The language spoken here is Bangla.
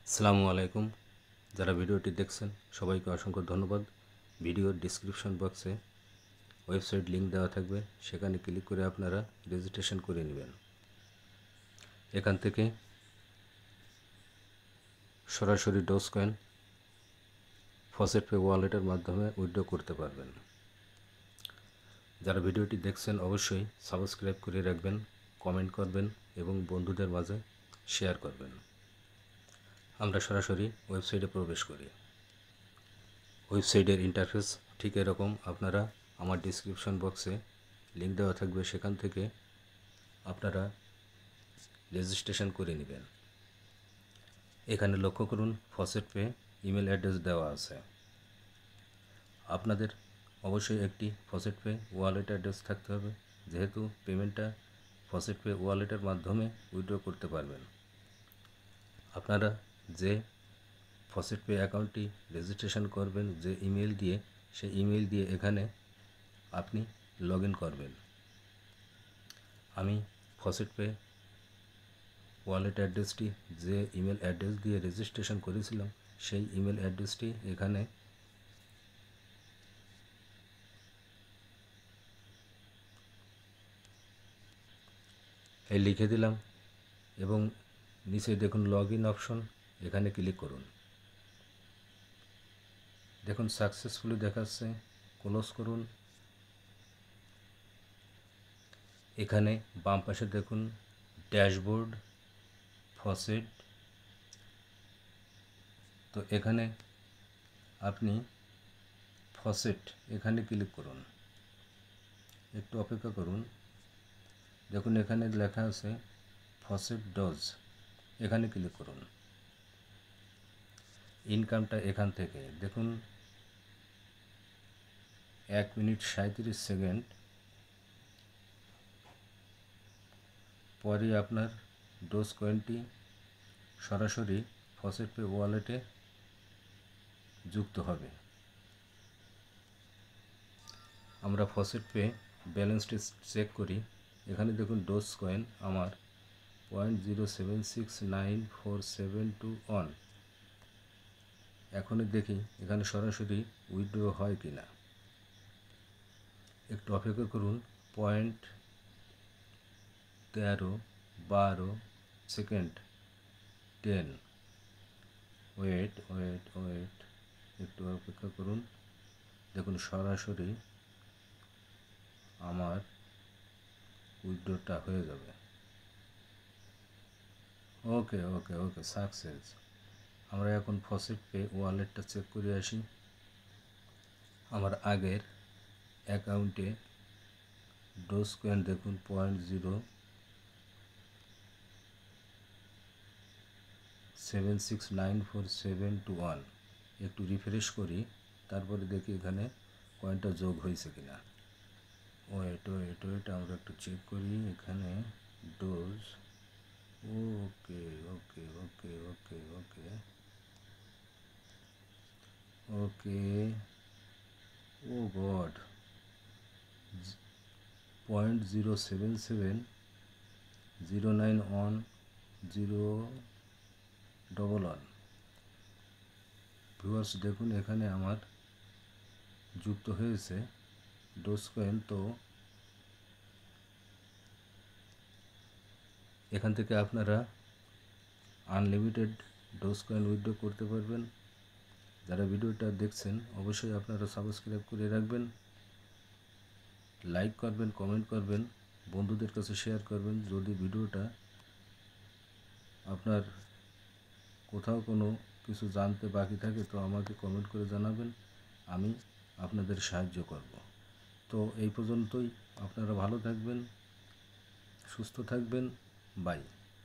আসসালামু আলাইকুম। যারা ভিডিওটি দেখছেন সবাইকে অসংখ্য ধন্যবাদ। ভিডিওর ডিসক্রিপশন বক্সে ওয়েবসাইট লিংক দেওয়া থাকবে, সেখানে ক্লিক করে আপনারা রেজিস্ট্রেশন করে নেবেন। এখান থেকে সরাসরি ডোজকয়েন ফসেট পে ওয়ালেটের মাধ্যমে উইথড্র করতে পারবেন। যারা ভিডিওটি দেখছেন অবশ্যই সাবস্ক্রাইব করে রাখবেন, কমেন্ট করবেন এবং বন্ধুদের মাঝে শেয়ার করবেন। আমরা সরাসরি ওয়েবসাইটে প্রবেশ করি। ওয়েবসাইটের ইন্টারফেস ঠিক এরকম। আপনারা আমার ডিসক্রিপশন বক্সে লিংক দেওয়া থাকবে, সেখান থেকে আপনারা রেজিস্ট্রেশন করে নেবেন। এখানে লক্ষ্য করুন ফসেট পে ইমেল অ্যাড্রেস দেওয়া আছে। আপনাদের অবশ্যই একটি ফসেট পে ওয়ালেট অ্যাড্রেস থাকতে হবে, যেহেতু পেমেন্টটা ফসেট পে ওয়ালেটের মাধ্যমে উইথড্র করতে পারবেন। আপনারা যে ফসেট পে অ্যাকাউন্টটি রেজিস্ট্রেশন করবেন যে ইমেল দিয়ে, সেই ইমেল দিয়ে এখানে আপনি লগ ইন করবেন। আমি ফসেট পে ওয়ালেট অ্যাড্রেসটি যে ইমেল অ্যাড্রেস দিয়ে রেজিস্ট্রেশন করেছিলাম, সেই ইমেল অ্যাড্রেসটি এখানে লিখে দিলাম এবং নিচে দেখুন লগ ইন অপশন, এখানে ক্লিক করুন। দেখুন সাকসেসফুলি দেখাচ্ছে, ক্লোজ করুন। এখানে বাম পাশে দেখুন ড্যাশবোর্ড ফসেট, তো এখানে আপনি ফসেট এখানে ক্লিক করুন, একটু অপেক্ষা করুন। দেখুন এখানে লেখা আছে ফসেট ডোজ, এখানে ক্লিক করুন। ইনকামটা এখান থেকে দেখুন 1 মিনিট 37 সেকেন্ড পরে আপনার ডোজ কয়েনটি সরাসরি ফসেট পে ওয়ালেটে যুক্ত হবে। আমরা ফসেট পে ব্যালেন্সটি চেক করি। এখানে দেখুন ডোজ কয়েন আমার 0.0769472 এখনই দেখি এখানে সরাসরি উইথড্র হয় কি না। একটু অপেক্ষা করুন। 0.1312 সেকেন্ড 10 ওয়েট, একটু অপেক্ষা করুন। দেখুন সরাসরি আমার উইথড্রটা হয়ে যাবে। ওকে ওকে ওকে সাকসেস। আমরা এখন ফসেট পে ওয়ালেটটা চেক করে আসি। আমার আগের অ্যাকাউন্টে ডোজ কয়েন দেখুন 0.0769472। একটু রিফ্রেশ করি, তারপরে দেখি এখানে কয়েনটা যোগ হয়েছে কিনা। ওয়েট আমরা একটু চেক করি। এখানে ডোজ ওকে ওকে ওকে ওকে ওকে ওকে ও গড 0.077091011। ভিউয়ার্স দেখুন এখানে আমার যুক্ত হয়েছে ডোজ কয়েন। তো এখান থেকে আপনারা আনলিমিটেড ডোজ কয়েন উইথড্র করতে পারবেন। যারা ভিডিওটা দেখছেন অবশ্যই আপনারা সাবস্ক্রাইব করে রাখবেন, লাইক করবেন, কমেন্ট করবেন, বন্ধুদের কাছে শেয়ার করবেন। যদি ভিডিওটা আপনার কোথাও কোনো কিছু জানতে বাকি থাকে তো আমাকে কমেন্ট করে জানাবেন, আমি আপনাদের সাহায্য করব। তো এই পর্যন্তই। আপনারা ভালো থাকবেন, সুস্থ থাকবেন, বাই।